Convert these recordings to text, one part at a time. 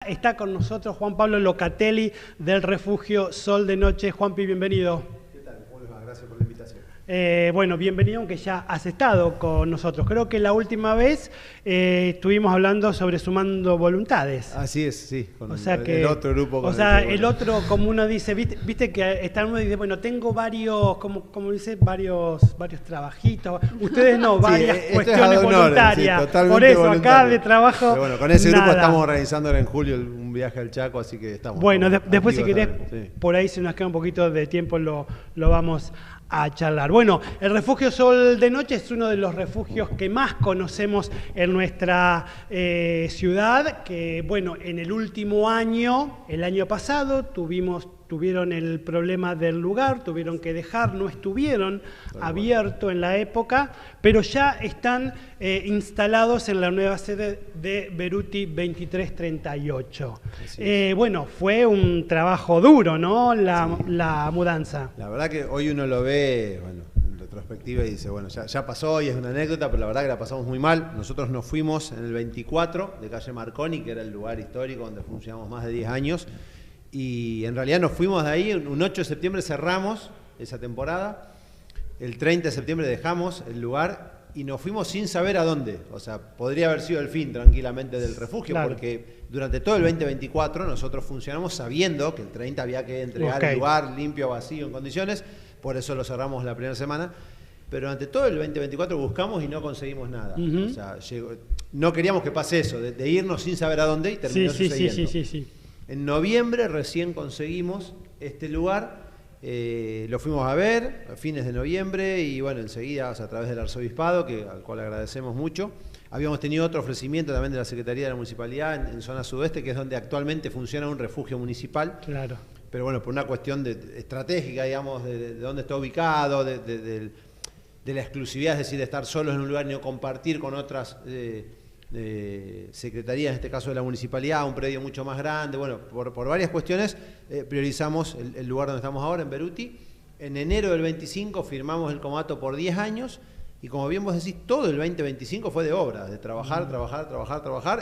está con nosotros Juan Pablo Locatelli del Refugio Sol de Noche. Juanpi, bienvenido. ¿Qué tal? ¿Cómo les va? Gracias por la invitación. Bueno, bienvenido, aunque ya has estado con nosotros. Creo que la última vez estuvimos hablando sobre Sumando Voluntades. Así es, sí, con el otro grupo. O sea, el otro, como uno dice, viste que está uno y dice, bueno, tengo varios, como dice, varios trabajitos. Ustedes no, varias cuestiones voluntarias. Sí, por eso, voluntario. acá de trabajo. Pero bueno, con ese nada. grupo estamos organizando ahora en julio un viaje al Chaco, así que estamos. Bueno, después si querés, sí, por ahí si nos queda un poquito de tiempo lo vamos a charlar. Bueno, el Refugio Sol de Noche es uno de los refugios que más conocemos en nuestra ciudad, que bueno, en el último año, el año pasado, tuvieron el problema del lugar, tuvieron que dejar, no estuvieron abiertos en la época, pero ya están instalados en la nueva sede de Beruti 2338. Bueno, fue un trabajo duro, ¿no? La mudanza. La verdad que hoy uno lo ve, bueno, en retrospectiva y dice, bueno, ya pasó y es una anécdota, pero la verdad que la pasamos muy mal. Nosotros nos fuimos en el 24 de calle Marconi, que era el lugar histórico donde funcionamos más de 10 años, y en realidad nos fuimos de ahí, un 8 de septiembre cerramos esa temporada, el 30 de septiembre dejamos el lugar y nos fuimos sin saber a dónde. O sea, podría haber sido el fin tranquilamente del refugio, claro, porque durante todo el 2024 nosotros funcionamos sabiendo que el 30 había que entregar el lugar limpio, vacío, en condiciones, por eso lo cerramos la primera semana. Pero durante todo el 2024 buscamos y no conseguimos nada. O sea, no queríamos que pase eso, de irnos sin saber a dónde y terminó sucediendo. Sí. En noviembre recién conseguimos este lugar, lo fuimos a ver a fines de noviembre y bueno, enseguida, o sea, a través del arzobispado, al cual agradecemos mucho. Habíamos tenido otro ofrecimiento también de la Secretaría de la Municipalidad en zona sudeste, que es donde actualmente funciona un refugio municipal. Claro. Pero bueno, por una cuestión estratégica, digamos, de dónde está ubicado, de la exclusividad, es decir, de estar solos en un lugar y no compartir con otras secretarías, en este caso de la municipalidad, un predio mucho más grande. Bueno, por varias cuestiones priorizamos el lugar donde estamos ahora, en Beruti. En enero del 25 firmamos el comodato por 10 años y como bien vos decís, todo el 2025 fue de obra, de trabajar,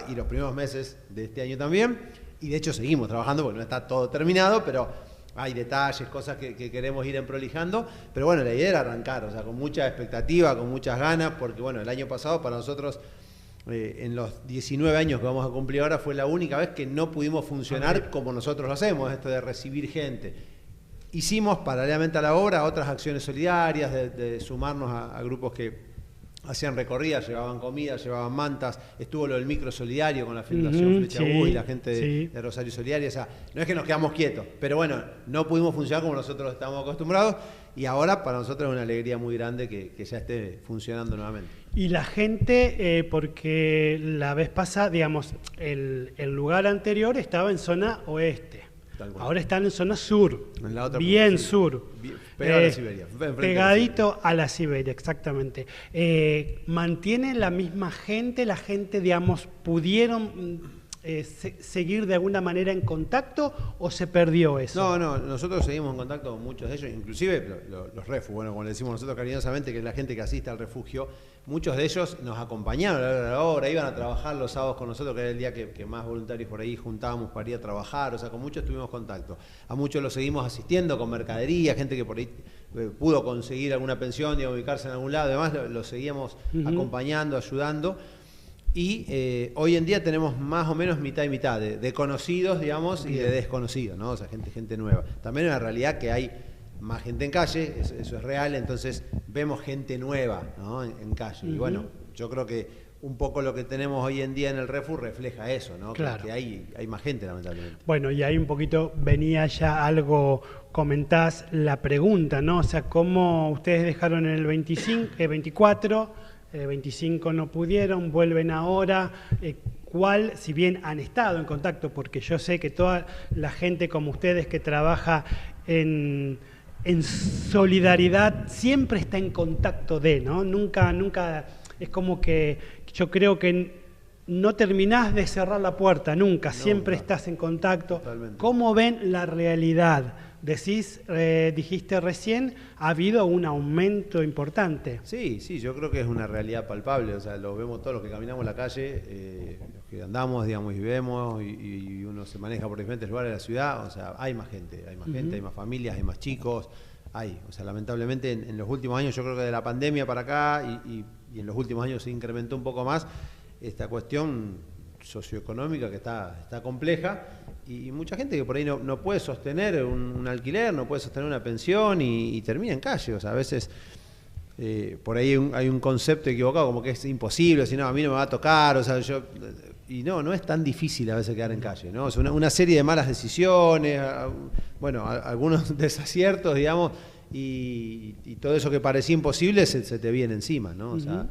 y los primeros meses de este año también. Y de hecho seguimos trabajando porque no está todo terminado, pero hay detalles, cosas que queremos ir prolijando. Pero bueno, la idea era arrancar, o sea, con mucha expectativa, con muchas ganas, porque bueno, el año pasado para nosotros, en los 19 años que vamos a cumplir ahora, fue la única vez que no pudimos funcionar como nosotros lo hacemos, esto de recibir gente. Hicimos, paralelamente a la obra, otras acciones solidarias, de sumarnos a grupos que hacían recorridas, llevaban comida, llevaban mantas, estuvo lo del micro solidario con la Fundación Flecha Bus y la gente de Rosario Solidaria. O sea, no es que nos quedamos quietos, pero bueno, no pudimos funcionar como nosotros estamos acostumbrados y ahora para nosotros es una alegría muy grande que ya esté funcionando nuevamente. Y la gente, porque la vez pasada, digamos, el lugar anterior estaba en zona oeste. Ahora están en zona sur, en la otra bien sur. Pegado a la Siberia. Pegadito a la Siberia, exactamente. ¿Mantiene la misma gente? ¿La gente, digamos, pudieron seguir de alguna manera en contacto o se perdió eso? No, nosotros seguimos en contacto con muchos de ellos, inclusive los refugios, bueno, como le decimos nosotros cariñosamente, que es la gente que asiste al refugio, muchos de ellos nos acompañaron a la hora, iban a trabajar los sábados con nosotros, que era el día que más voluntarios por ahí juntábamos para ir a trabajar, o sea, con muchos tuvimos contacto. A muchos los seguimos asistiendo con mercadería, gente que por ahí pudo conseguir alguna pensión y ubicarse en algún lado, además los seguíamos acompañando, ayudando. Y hoy en día tenemos más o menos mitad y mitad, de conocidos, digamos, y de desconocidos, ¿no? O sea, gente nueva. También es una realidad que hay más gente en calle, eso es real, entonces vemos gente nueva, ¿no? en calle. Y bueno, yo creo que un poco lo que tenemos hoy en día en el Refu refleja eso, ¿no? Claro. Que hay más gente, lamentablemente. Bueno, y ahí un poquito venía ya algo, comentás la pregunta, ¿no? O sea, cómo ustedes dejaron en el 24, 25 no pudieron, vuelven ahora, ¿cuál, si bien han estado en contacto, porque yo sé que toda la gente como ustedes que trabaja en solidaridad siempre está en contacto ¿no? Nunca, es como que yo creo que no terminás de cerrar la puerta, nunca, siempre estás en contacto. Totalmente. ¿Cómo ven la realidad dijiste recién, ha habido un aumento importante. Sí, yo creo que es una realidad palpable, o sea, lo vemos todos los que caminamos en la calle, los que andamos, digamos, y vemos, y uno se maneja por diferentes lugares de la ciudad, o sea, hay más gente, hay más familias, hay más chicos, o sea, lamentablemente en los últimos años, yo creo que de la pandemia para acá, y en los últimos años se incrementó un poco más esta cuestión socioeconómica que está compleja, y mucha gente que por ahí no puede sostener un alquiler, no puede sostener una pensión y termina en calle. O sea, a veces por ahí hay un concepto equivocado, como que es imposible, si no, a mí no me va a tocar, o sea, y no es tan difícil a veces quedar en calle, ¿no? O sea, una serie de malas decisiones, bueno, algunos desaciertos, digamos, y todo eso que parecía imposible se te viene encima, ¿no? O sea,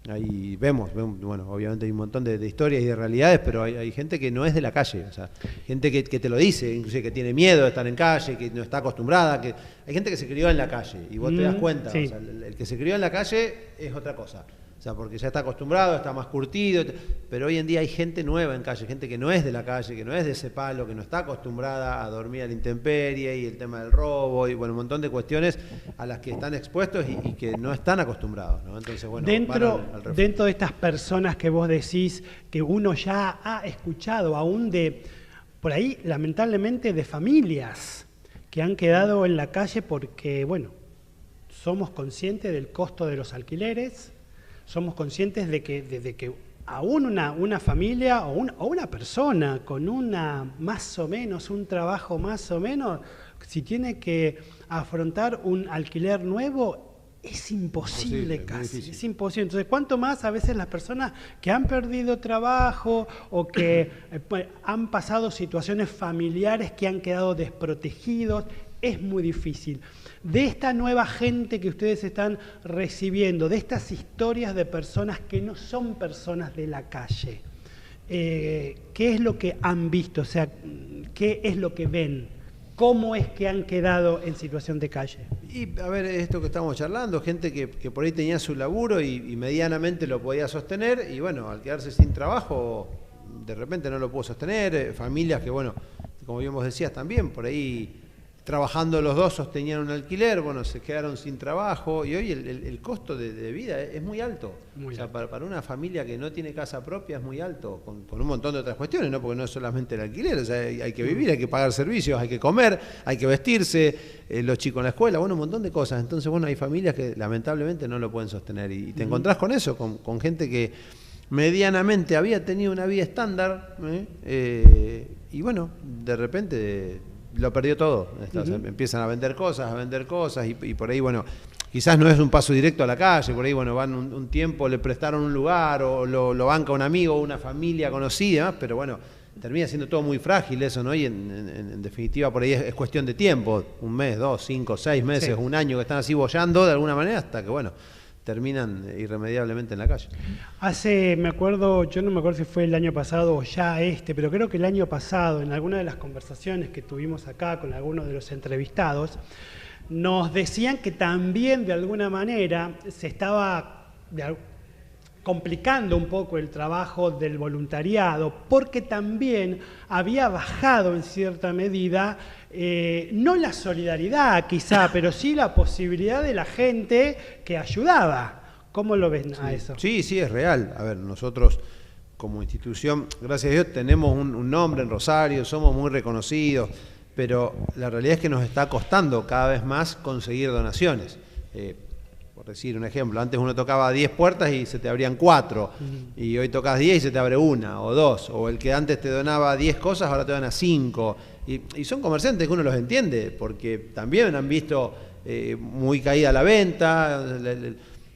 ahí vemos, bueno, obviamente hay un montón de historias y de realidades, pero hay gente que no es de la calle, o sea, gente que te lo dice, inclusive que tiene miedo de estar en calle, que no está acostumbrada, hay gente que se crió en la calle y vos te das cuenta, sí. O sea, el que se crió en la calle es otra cosa. O sea, porque ya está acostumbrado, está más curtido, pero hoy en día hay gente nueva en calle, gente que no es de la calle, que no es de ese palo, que no está acostumbrada a dormir a la intemperie y el tema del robo y bueno, un montón de cuestiones a las que están expuestos y que no están acostumbrados, ¿no? Entonces, bueno, dentro de estas personas que vos decís que uno ya ha escuchado, aún por ahí, lamentablemente, de familias que han quedado en la calle porque, bueno, somos conscientes del costo de los alquileres. Somos conscientes de que aún una familia o una persona con más o menos, un trabajo más o menos, si tiene que afrontar un alquiler nuevo, es imposible casi, es imposible. Entonces, ¿cuánto más a veces las personas que han perdido trabajo o que han pasado situaciones familiares que han quedado desprotegidos? Es muy difícil. De esta nueva gente que ustedes están recibiendo, de estas historias de personas que no son personas de la calle, ¿qué es lo que han visto? O sea, ¿qué es lo que ven? ¿Cómo es que han quedado en situación de calle? Y a ver, esto que estamos charlando, gente que por ahí tenía su laburo y medianamente lo podía sostener y bueno, al quedarse sin trabajo, de repente no lo pudo sostener, familias que bueno, como bien vos decías también, por ahí trabajando los dos sostenían un alquiler, bueno, se quedaron sin trabajo y hoy el costo de vida es muy alto. O sea, para una familia que no tiene casa propia es muy alto, con un montón de otras cuestiones, ¿no? Porque no es solamente el alquiler, o sea, hay que vivir, hay que pagar servicios, hay que comer, hay que vestirse, los chicos en la escuela, bueno, un montón de cosas. Entonces, bueno, hay familias que lamentablemente no lo pueden sostener y te encontrás con eso, con gente que medianamente había tenido una vida estándar y bueno, de repente lo perdió todo. O sea, empiezan a vender cosas y por ahí, bueno, quizás no es un paso directo a la calle, por ahí, bueno, van un tiempo, le prestaron un lugar o lo banca un amigo o una familia conocida, pero bueno, termina siendo todo muy frágil eso, ¿no? Y en definitiva por ahí es cuestión de tiempo, 1 mes, 2, 5, 6 meses, 1 año que están así boyando de alguna manera hasta que, bueno, terminan irremediablemente en la calle. Me acuerdo, yo no me acuerdo si fue el año pasado o ya pero creo que el año pasado, en alguna de las conversaciones que tuvimos acá con algunos de los entrevistados, nos decían que también de alguna manera se estaba complicando un poco el trabajo del voluntariado, porque también había bajado en cierta medida, no la solidaridad quizá, pero sí la posibilidad de la gente que ayudaba. ¿Cómo lo ven a eso? Sí, es real. A ver, nosotros como institución, gracias a Dios, tenemos un nombre en Rosario, somos muy reconocidos, pero la realidad es que nos está costando cada vez más conseguir donaciones. Por decir un ejemplo, antes uno tocaba 10 puertas y se te abrían 4, y hoy tocas 10 y se te abre 1 o 2, o el que antes te donaba 10 cosas ahora te dona 5, y son comerciantes que uno los entiende, porque también han visto muy caída la venta,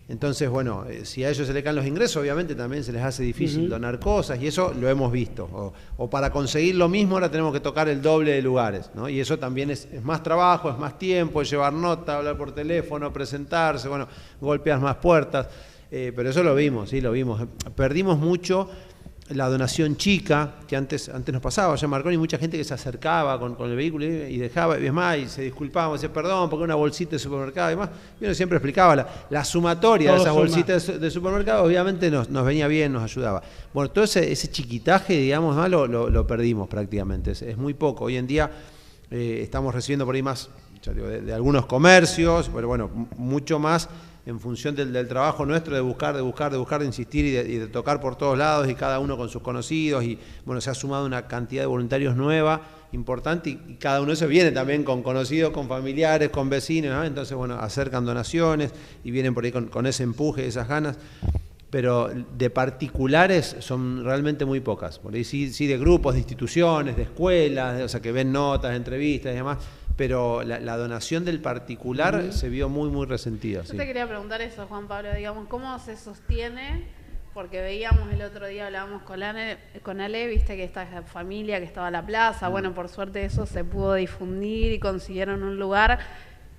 entonces bueno, si a ellos se les caen los ingresos, obviamente también se les hace difícil donar cosas, y eso lo hemos visto, o para conseguir lo mismo ahora tenemos que tocar el doble de lugares, ¿no? Y eso también es más trabajo, es más tiempo, es llevar nota, hablar por teléfono, presentarse, bueno, golpear más puertas, pero eso lo vimos, sí, lo vimos. Perdimos mucho la donación chica, que antes nos pasaba allá en Marconi, mucha gente que se acercaba con el vehículo y dejaba, y es más, y se disculpaba, decía perdón, porque una bolsita de supermercado y demás, y uno siempre explicaba la sumatoria de esas bolsitas de supermercado, obviamente nos venía bien, nos ayudaba. Bueno, todo ese chiquitaje, digamos, lo perdimos prácticamente, es muy poco. Hoy en día estamos recibiendo por ahí más, ya digo, de algunos comercios, pero bueno, mucho más en función del trabajo nuestro de buscar, de insistir y de tocar por todos lados y cada uno con sus conocidos y bueno, se ha sumado una cantidad de voluntarios nueva, importante y cada uno de esos viene también con conocidos, con familiares, con vecinos, ¿no? Entonces bueno, acercan donaciones y vienen por ahí con ese empuje, esas ganas. Pero de particulares son realmente muy pocas. Por ahí sí de grupos, de instituciones, de escuelas, o sea, que ven notas, entrevistas y demás, pero la donación del particular se vio muy resentida. Yo te quería preguntar eso, Juan Pablo, digamos, ¿cómo se sostiene? Porque veíamos el otro día, hablábamos con Ale, viste que esta familia que estaba a la plaza, bueno, por suerte eso se pudo difundir y consiguieron un lugar,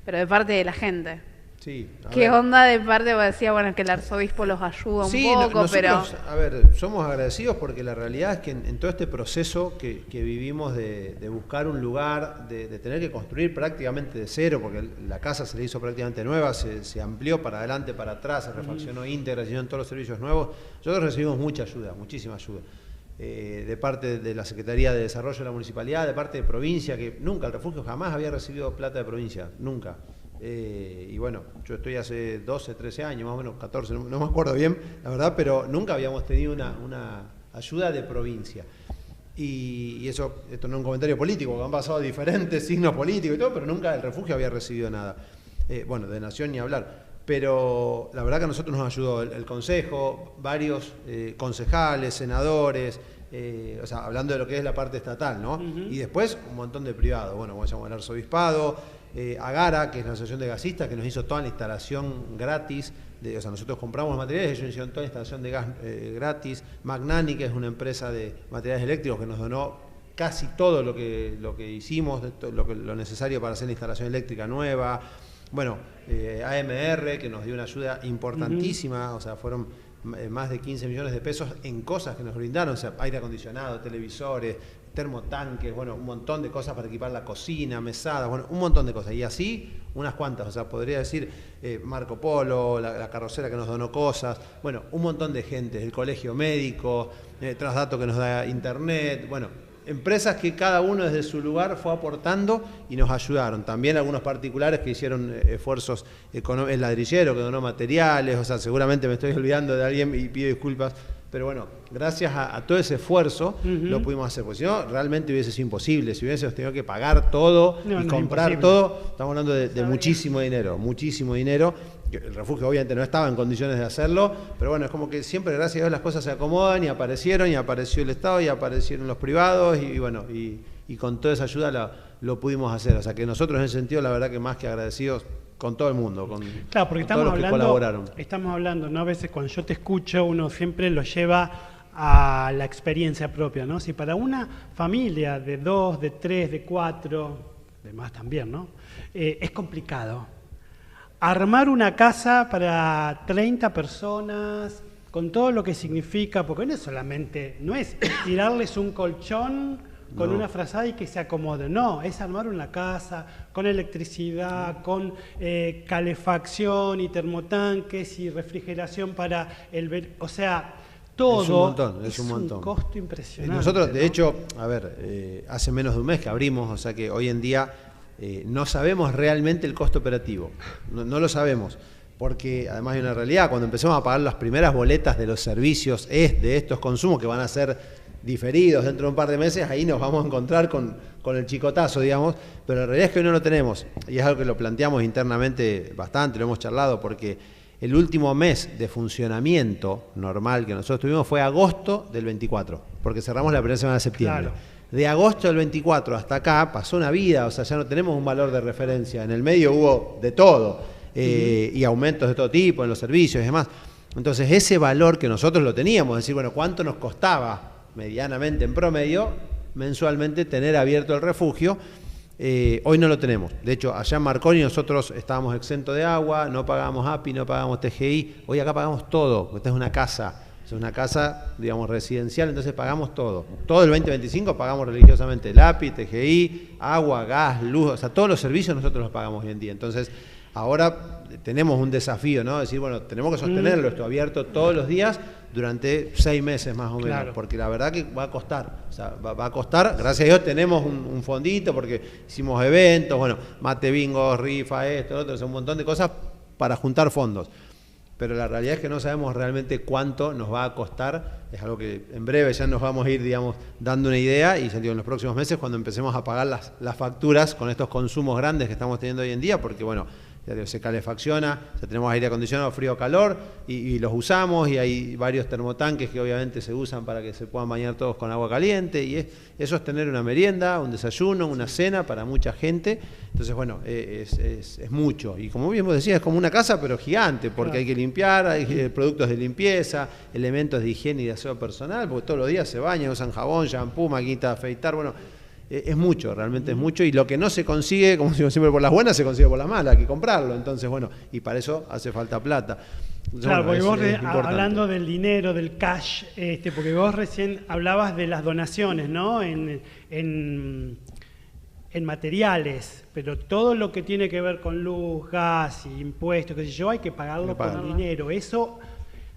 pero de parte de la gente. Sí, ¿Qué onda de parte? Decía, bueno, que el arzobispo los ayuda un poco, nosotros, pero... A ver, somos agradecidos porque la realidad es que en todo este proceso que vivimos de buscar un lugar, de tener que construir prácticamente de cero, porque la casa se le hizo prácticamente nueva, se amplió para adelante, para atrás, se refaccionó íntegra, se hicieron todos los servicios nuevos, nosotros recibimos mucha ayuda, muchísima ayuda. De parte de la Secretaría de Desarrollo de la Municipalidad, de parte de provincia, que nunca, el refugio jamás había recibido plata de provincia, nunca. Y bueno, yo estoy hace 12, 13 años, más o menos 14, no me acuerdo bien, la verdad, pero nunca habíamos tenido una ayuda de provincia. Y eso, esto no es un comentario político, que han pasado diferentes signos políticos y todo, pero nunca el refugio había recibido nada. Bueno, de Nación ni hablar. Pero la verdad que a nosotros nos ayudó el Consejo, varios concejales, senadores, o sea, hablando de lo que es la parte estatal, ¿no? Y después un montón de privados, bueno, como llamamos el arzobispado, Agara, que es la asociación de gasistas, que nos hizo toda la instalación gratis, o sea, nosotros compramos materiales, ellos hicieron toda la instalación de gas gratis, Magnani, que es una empresa de materiales eléctricos que nos donó casi todo lo que hicimos, lo necesario para hacer la instalación eléctrica nueva, bueno, AMR, que nos dio una ayuda importantísima, o sea, fueron más de 15 millones de pesos en cosas que nos brindaron, o sea, aire acondicionado, televisores, termotanques, bueno, un montón de cosas para equipar la cocina, mesadas, bueno, un montón de cosas. Y así, unas cuantas, o sea, podría decir Marco Polo, la carrocera que nos donó cosas, bueno, un montón de gente, el colegio médico, Trasdato que nos da internet, bueno, empresas que cada uno desde su lugar fue aportando y nos ayudaron. También algunos particulares que hicieron esfuerzos económicos, el ladrillero que donó materiales, o sea, seguramente me estoy olvidando de alguien y pido disculpas, pero bueno, gracias a todo ese esfuerzo lo pudimos hacer, porque si no, realmente hubiese sido imposible. Si hubiésemos tenido que pagar todo y comprar todo, estamos hablando de muchísimo dinero, muchísimo dinero. El refugio obviamente no estaba en condiciones de hacerlo, pero bueno, es como que siempre, gracias a Dios, las cosas se acomodan y aparecieron, y apareció el Estado, y aparecieron los privados, y bueno, y con toda esa ayuda lo pudimos hacer. O sea que nosotros en ese sentido, la verdad que más que agradecidos con todo el mundo, claro, porque con todos los que colaboraron. Estamos hablando, ¿no? A veces cuando yo te escucho, uno siempre lo lleva a la experiencia propia, ¿no? Si para una familia de 2, de 3, de 4, de más también, ¿no? Es complicado. Armar una casa para 30 personas, con todo lo que significa, porque no es solamente, no es tirarles un colchón con una frazada y que se acomode, no, es armar una casa con electricidad, con calefacción y termotanques y refrigeración para o sea, todo es un montón. Un costo impresionante. Nosotros, de hecho, a ver, hace menos de un mes que abrimos, o sea que hoy en día no sabemos realmente el costo operativo, no lo sabemos, porque además hay una realidad, cuando empezamos a pagar las primeras boletas de los servicios de estos consumos que van a ser diferidos dentro de un par de meses, ahí nos vamos a encontrar con el chicotazo, digamos, pero la realidad es que hoy no lo tenemos, y es algo que lo planteamos internamente bastante, lo hemos charlado, porque el último mes de funcionamiento normal que nosotros tuvimos fue agosto del 24, porque cerramos la primera semana de septiembre. Claro. De agosto del 24 hasta acá pasó una vida, o sea, ya no tenemos un valor de referencia. En el medio hubo de todo, y aumentos de todo tipo en los servicios y demás. Entonces, ese valor que nosotros lo teníamos, decir, bueno, ¿cuánto nos costaba medianamente en promedio mensualmente tener abierto el refugio? Hoy no lo tenemos. De hecho, allá en Marconi nosotros estábamos exentos de agua, no pagábamos API, no pagábamos TGI. Hoy acá pagamos todo, porque esta es una casa. Es una casa, digamos, residencial, entonces pagamos todo. Todo el 2025 pagamos religiosamente el API, TGI, agua, gas, luz, o sea, todos los servicios nosotros los pagamos hoy en día. Entonces, ahora tenemos un desafío, ¿no? Decir, bueno, tenemos que sostenerlo esto abierto todos los días, durante 6 meses más o menos, Claro. porque la verdad que va a costar, o sea, va a costar. Gracias a Dios tenemos un fondito porque hicimos eventos, bueno, mate bingo, rifa, esto, lo otro, un montón de cosas para juntar fondos. Pero la realidad es que no sabemos realmente cuánto nos va a costar. Es algo que en breve ya nos vamos a ir, digamos, dando una idea y en los próximos meses cuando empecemos a pagar las facturas con estos consumos grandes que estamos teniendo hoy en día, porque bueno, ya digo, se calefacciona, ya tenemos aire acondicionado, frío, calor, y los usamos, y hay varios termotanques que obviamente se usan para que se puedan bañar todos con agua caliente, y eso es tener una merienda, un desayuno, una cena para mucha gente. Entonces, bueno, es mucho. Y como bien vos decías, es como una casa, pero gigante, porque Claro. hay que limpiar, hay productos de limpieza, elementos de higiene y de aseo personal, porque todos los días se bañan, usan jabón, shampoo, maquinita de afeitar, bueno, es mucho, realmente es mucho, y lo que no se consigue, como digo siempre, por las buenas, se consigue por las malas, hay que comprarlo. Entonces, bueno, y para eso hace falta plata. Entonces, Claro, bueno, porque vos es importante. hablando del dinero, del cash, porque vos recién hablabas de las donaciones, ¿no? En materiales, pero todo lo que tiene que ver con luz, gas, impuestos, qué sé yo, hay que pagarlo Hay que pagarlo. con dinero. Eso,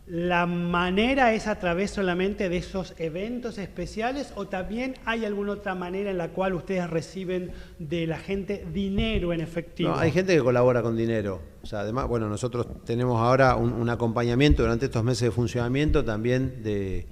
¿la manera es a través solamente de esos eventos especiales o también hay alguna otra manera en la cual ustedes reciben de la gente dinero en efectivo? No, hay gente que colabora con dinero. O sea, además, bueno, nosotros tenemos ahora un acompañamiento durante estos meses de funcionamiento también de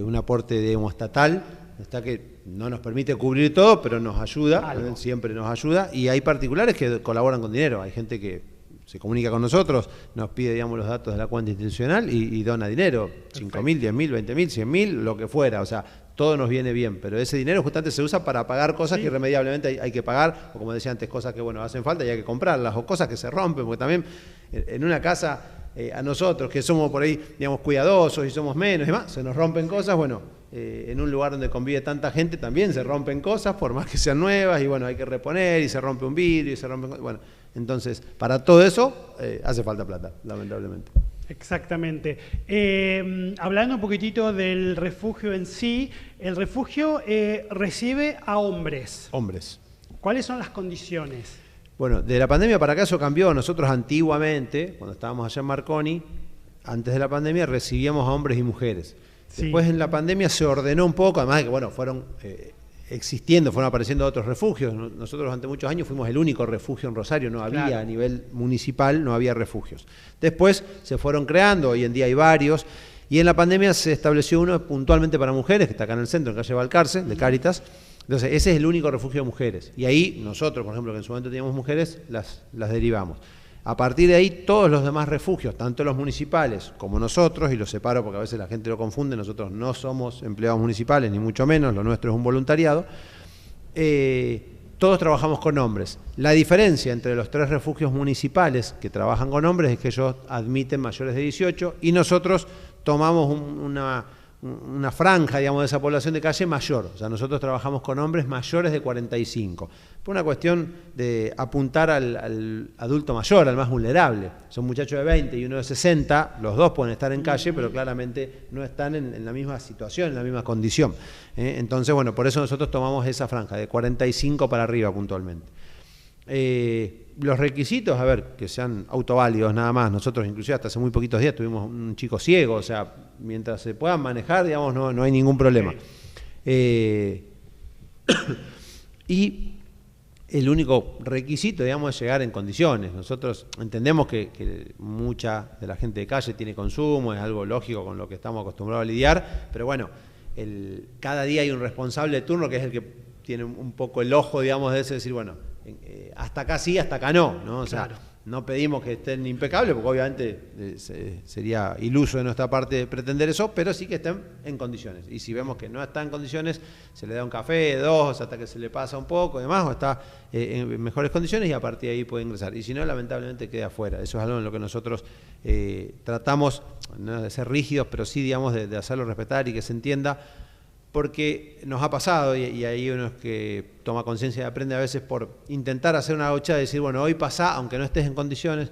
un aporte, digamos, estatal, está que no nos permite cubrir todo, pero nos ayuda, Algo. siempre nos ayuda, y hay particulares que colaboran con dinero. Hay gente que se comunica con nosotros, nos pide, digamos, los datos de la cuenta institucional y dona dinero, 5.000, 10.000, 20.000, 100.000, lo que fuera. O sea, todo nos viene bien, pero ese dinero justamente se usa para pagar cosas que irremediablemente hay que pagar, o como decía antes, cosas que, bueno, hacen falta y hay que comprarlas, o cosas que se rompen, porque también en una casa, a nosotros que somos por ahí, digamos, cuidadosos y somos menos y demás, se nos rompen cosas, bueno, en un lugar donde convive tanta gente también se rompen cosas, por más que sean nuevas, y bueno, hay que reponer, y se rompe un vidrio, y se rompen, bueno, entonces, para todo eso hace falta plata, lamentablemente. Exactamente. Hablando un poquitito del refugio en sí, el refugio recibe a hombres. Hombres. ¿Cuáles son las condiciones? Bueno, de la pandemia para acá eso cambió. Nosotros antiguamente, cuando estábamos allá en Marconi, antes de la pandemia recibíamos a hombres y mujeres. Sí. Después en la pandemia se ordenó un poco, además de que, bueno, fueron existiendo, fueron apareciendo otros refugios. Nosotros durante muchos años fuimos el único refugio en Rosario, no había Claro. a nivel municipal, no había refugios. Después se fueron creando, hoy en día hay varios, y en la pandemia se estableció uno puntualmente para mujeres, que está acá en el centro, en calle Balcarce, de Cáritas. Entonces, ese es el único refugio de mujeres. Y ahí nosotros, por ejemplo, que en su momento teníamos mujeres, las derivamos. A partir de ahí, todos los demás refugios, tanto los municipales como nosotros, y los separo porque a veces la gente lo confunde, nosotros no somos empleados municipales, ni mucho menos, lo nuestro es un voluntariado, todos trabajamos con hombres. La diferencia entre los 3 refugios municipales que trabajan con hombres es que ellos admiten mayores de 18 y nosotros tomamos una franja, digamos, de esa población de calle mayor. O sea, nosotros trabajamos con hombres mayores de 45. Por una cuestión de apuntar al adulto mayor, al más vulnerable. Son muchachos de 20 y uno de 60, los dos pueden estar en calle, pero claramente no están en la misma situación, en la misma condición. Entonces, bueno, por eso nosotros tomamos esa franja, de 45 para arriba puntualmente. Los requisitos, a ver, que sean autoválidos nada más. Nosotros inclusive hasta hace muy poquitos días tuvimos un chico ciego, o sea, mientras se puedan manejar, digamos, no hay ningún problema. Y el único requisito, digamos, es llegar en condiciones. Nosotros entendemos que mucha de la gente de calle tiene consumo, es algo lógico con lo que estamos acostumbrados a lidiar, pero bueno, cada día hay un responsable de turno que es el que tiene un poco el ojo, digamos, de ese decir, bueno, hasta acá sí, hasta acá no, ¿no? O sea, Claro. no pedimos que estén impecables, porque obviamente sería iluso de nuestra parte pretender eso, pero sí que estén en condiciones. Y si vemos que no está en condiciones, se le da un café, 2, hasta que se le pasa un poco y demás, o está en mejores condiciones y a partir de ahí puede ingresar. Y si no, lamentablemente queda afuera. Eso es algo en lo que nosotros tratamos, no de ser rígidos, pero sí, digamos, de hacerlo respetar y que se entienda, porque nos ha pasado, y ahí uno es que toma conciencia y aprende a veces por intentar hacer una gauchada y decir, bueno, hoy pasá, aunque no estés en condiciones,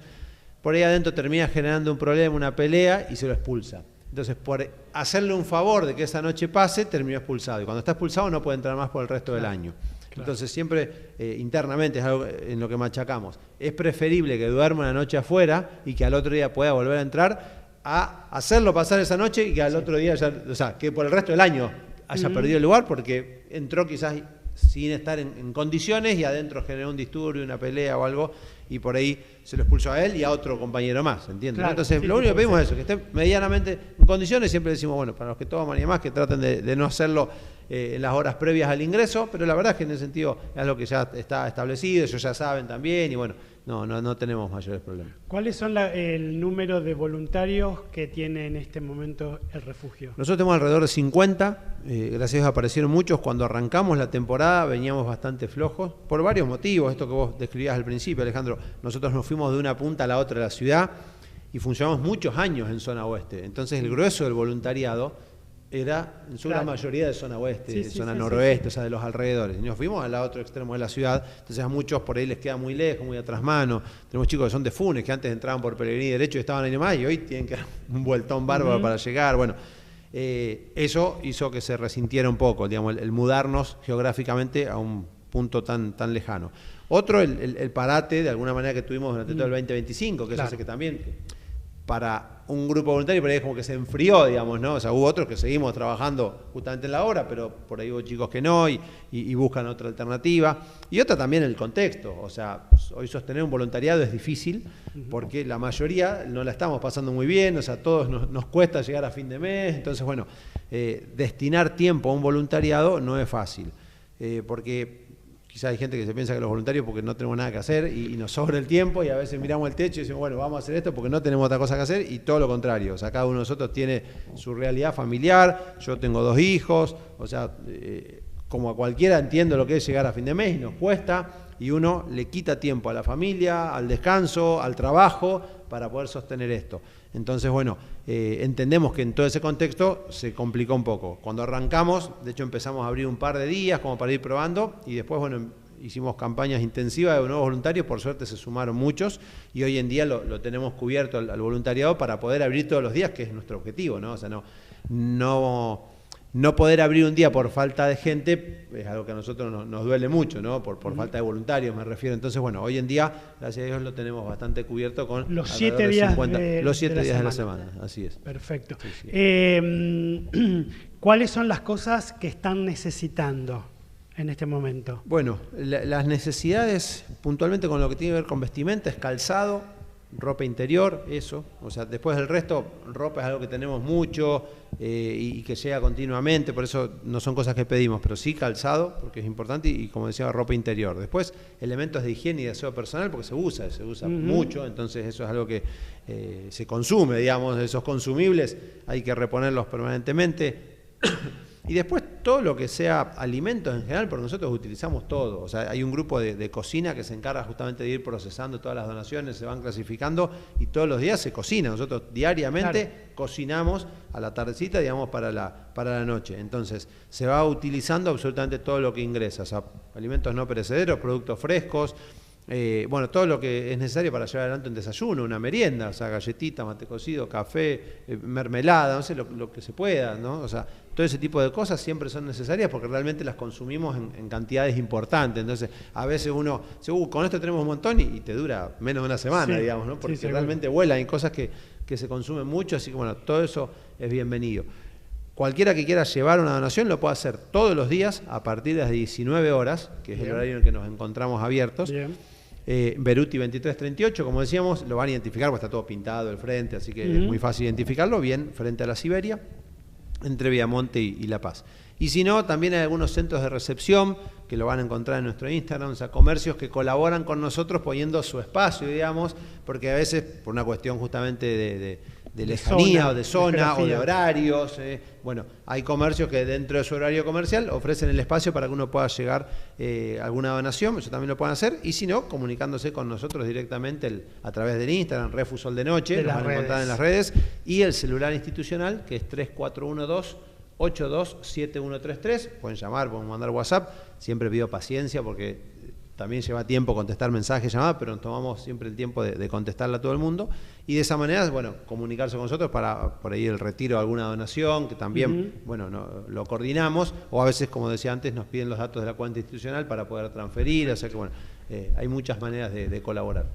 por ahí adentro termina generando un problema, una pelea, y se lo expulsa. Entonces, por hacerle un favor de que esa noche pase, terminó expulsado. Y cuando está expulsado no puede entrar más por el resto del año. Claro. Entonces, siempre internamente es algo en lo que machacamos. Es preferible que duerma una noche afuera y que al otro día pueda volver a entrar, a hacerlo pasar esa noche y que al otro día, ya, o sea, que por el resto del año haya perdido el lugar porque entró quizás sin estar en condiciones y adentro generó un disturbio, una pelea o algo, y por ahí se lo expulsó a él y a otro compañero más, ¿entiendes? Claro, Entonces, sí, lo único que pedimos es eso, que estén medianamente en condiciones. Siempre decimos, bueno, para los que toman y demás, que traten de no hacerlo en las horas previas al ingreso, pero la verdad es que en ese sentido es algo que ya está establecido, ellos ya saben también, y bueno, no tenemos mayores problemas. ¿Cuáles son el número de voluntarios que tiene en este momento el refugio? Nosotros tenemos alrededor de 50, gracias a Dios aparecieron muchos. Cuando arrancamos la temporada veníamos bastante flojos, por varios motivos, esto que vos describías al principio, Alejandro. Nosotros nos fuimos de una punta a la otra de la ciudad y funcionamos muchos años en zona oeste, entonces el grueso del voluntariado era en su gran mayoría de zona oeste, zona noroeste, o sea, de los alrededores. Y nos fuimos al otro extremo de la ciudad, entonces a muchos por ahí les queda muy lejos, muy atrás mano. Tenemos chicos que son de Funes, que antes entraban por Pellegrini derecho y estaban ahí nomás, y hoy tienen que dar un vueltón bárbaro para llegar. Bueno, eso hizo que se resintiera un poco, digamos, el mudarnos geográficamente a un punto tan lejano. Otro, el parate, de alguna manera, que tuvimos durante todo el 2025, que eso hace que también, para un grupo voluntario, por ahí es como que se enfrió, digamos, ¿no? O sea, hubo otros que seguimos trabajando justamente en la obra, pero por ahí hubo chicos que no y buscan otra alternativa. Y otra también el contexto, o sea, hoy sostener un voluntariado es difícil porque la mayoría no la estamos pasando muy bien, o sea, a todos nos cuesta llegar a fin de mes, entonces, bueno, destinar tiempo a un voluntariado no es fácil, porque quizá hay gente que se piensa que los voluntarios porque no tenemos nada que hacer y nos sobra el tiempo y a veces miramos el techo y decimos, bueno, vamos a hacer esto porque no tenemos otra cosa que hacer, y todo lo contrario. O sea, cada uno de nosotros tiene su realidad familiar, yo tengo 2 hijos, o sea, como a cualquiera entiendo lo que es llegar a fin de mes y nos cuesta, y uno le quita tiempo a la familia, al descanso, al trabajo, para poder sostener esto. Entonces, bueno, entendemos que en todo ese contexto se complicó un poco. Cuando arrancamos, de hecho empezamos a abrir un par de días como para ir probando, y después, bueno, hicimos campañas intensivas de nuevos voluntarios, por suerte se sumaron muchos, y hoy en día lo tenemos cubierto al voluntariado para poder abrir todos los días, que es nuestro objetivo, ¿no? O sea, no poder abrir un día por falta de gente es algo que a nosotros nos duele mucho, ¿no? Por falta de voluntarios, me refiero. Entonces, bueno, hoy en día, gracias a Dios, lo tenemos bastante cubierto con los 7 días los 7 días de la semana. Así es. Perfecto. Sí, sí. ¿Cuáles son las cosas que están necesitando en este momento? Bueno, las necesidades, puntualmente con lo que tiene que ver con vestimenta, es calzado, ropa interior, eso. O sea, después del resto, ropa es algo que tenemos mucho y que llega continuamente, por eso no son cosas que pedimos, pero sí calzado, porque es importante, y como decía, ropa interior. Después, elementos de higiene y de aseo personal, porque se usa mucho, entonces eso es algo que se consume, digamos, esos consumibles hay que reponerlos permanentemente. Y después todo lo que sea alimentos en general, porque nosotros utilizamos todo. O sea, hay un grupo de cocina que se encarga justamente de ir procesando todas las donaciones, se van clasificando y todos los días se cocina. Nosotros diariamente cocinamos a la tardecita, digamos, para la noche. Entonces, se va utilizando absolutamente todo lo que ingresa. O sea, alimentos no perecederos, productos frescos, bueno, todo lo que es necesario para llevar adelante un desayuno, una merienda, o sea, galletita, mate cocido, café, mermelada, no sé, lo que se pueda, ¿no? O sea, todo ese tipo de cosas siempre son necesarias porque realmente las consumimos en cantidades importantes. Entonces, a veces uno dice, con esto tenemos un montón y te dura menos de una semana, digamos, ¿no? Porque realmente vuelan, hay cosas que se consumen mucho, así que bueno, todo eso es bienvenido. Cualquiera que quiera llevar una donación lo puede hacer todos los días a partir de las 19 horas, que es el horario en el que nos encontramos abiertos. Beruti 2338, como decíamos, lo van a identificar porque está todo pintado el frente, así que es muy fácil identificarlo, bien frente a la Siberia, entre Viamonte y La Paz. Y si no, también hay algunos centros de recepción que lo van a encontrar en nuestro Instagram, o sea, comercios que colaboran con nosotros poniendo su espacio, digamos, porque a veces, por una cuestión justamente de lejanía o de zona o de horarios, bueno, hay comercios que dentro de su horario comercial ofrecen el espacio para que uno pueda llegar a alguna donación, eso también lo pueden hacer, y si no, comunicándose con nosotros directamente a través del Instagram, Refusol de Noche, lo van a encontrar en las redes, y el celular institucional, que es 3412-827133, pueden llamar, pueden mandar WhatsApp, siempre pido paciencia porque también lleva tiempo contestar mensajes, llamadas, pero nos tomamos siempre el tiempo de contestarle a todo el mundo, y de esa manera, bueno, comunicarse con nosotros para por ahí el retiro de alguna donación, que también, bueno, lo coordinamos, o a veces, como decía antes, nos piden los datos de la cuenta institucional para poder transferir, o sea que, bueno, hay muchas maneras de colaborar.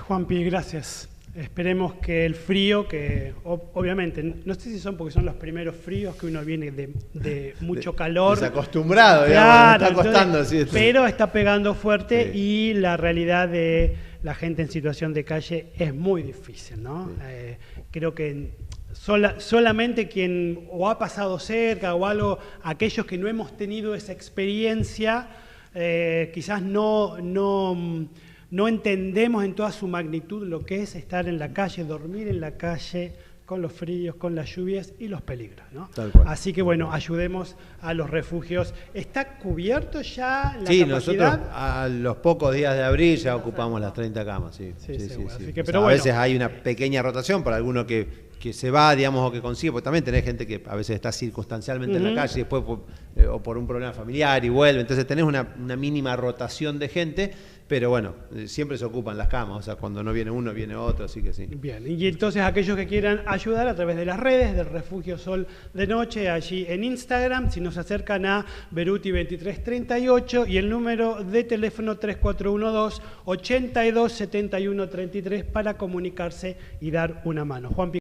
Juanpi, gracias. Esperemos que el frío, que obviamente, no sé si son porque son los primeros fríos que uno viene de mucho calor. Desacostumbrado, claro, está costando. Entonces, Sí, pero está pegando fuerte sí. y la realidad de la gente en situación de calle es muy difícil, ¿no? Sí. Creo que solamente quien o ha pasado cerca o algo, aquellos que no hemos tenido esa experiencia, quizás no entendemos en toda su magnitud lo que es estar en la calle, dormir en la calle, con los fríos, con las lluvias y los peligros, ¿no? Tal cual. Así que bueno, ayudemos a los refugios. ¿Está cubierto ya la Sí, capacidad? nosotros a los pocos días de abril ya ocupamos las 30 camas, sí. Sí, Sí, seguro. sí. Así que, O pero sea, bueno. a veces hay una pequeña rotación para alguno que se va, digamos, o que consigue, porque también tenés gente que a veces está circunstancialmente en la calle y después o por un problema familiar y vuelve, entonces tenés una mínima rotación de gente, pero bueno, siempre se ocupan las camas, o sea, cuando no viene uno, viene otro, así que sí. Bien, y entonces aquellos que quieran ayudar a través de las redes del Refugio Sol de Noche, allí en Instagram, si nos acercan a Beruti 2338 y el número de teléfono 3412-827133 para comunicarse y dar una mano. Juan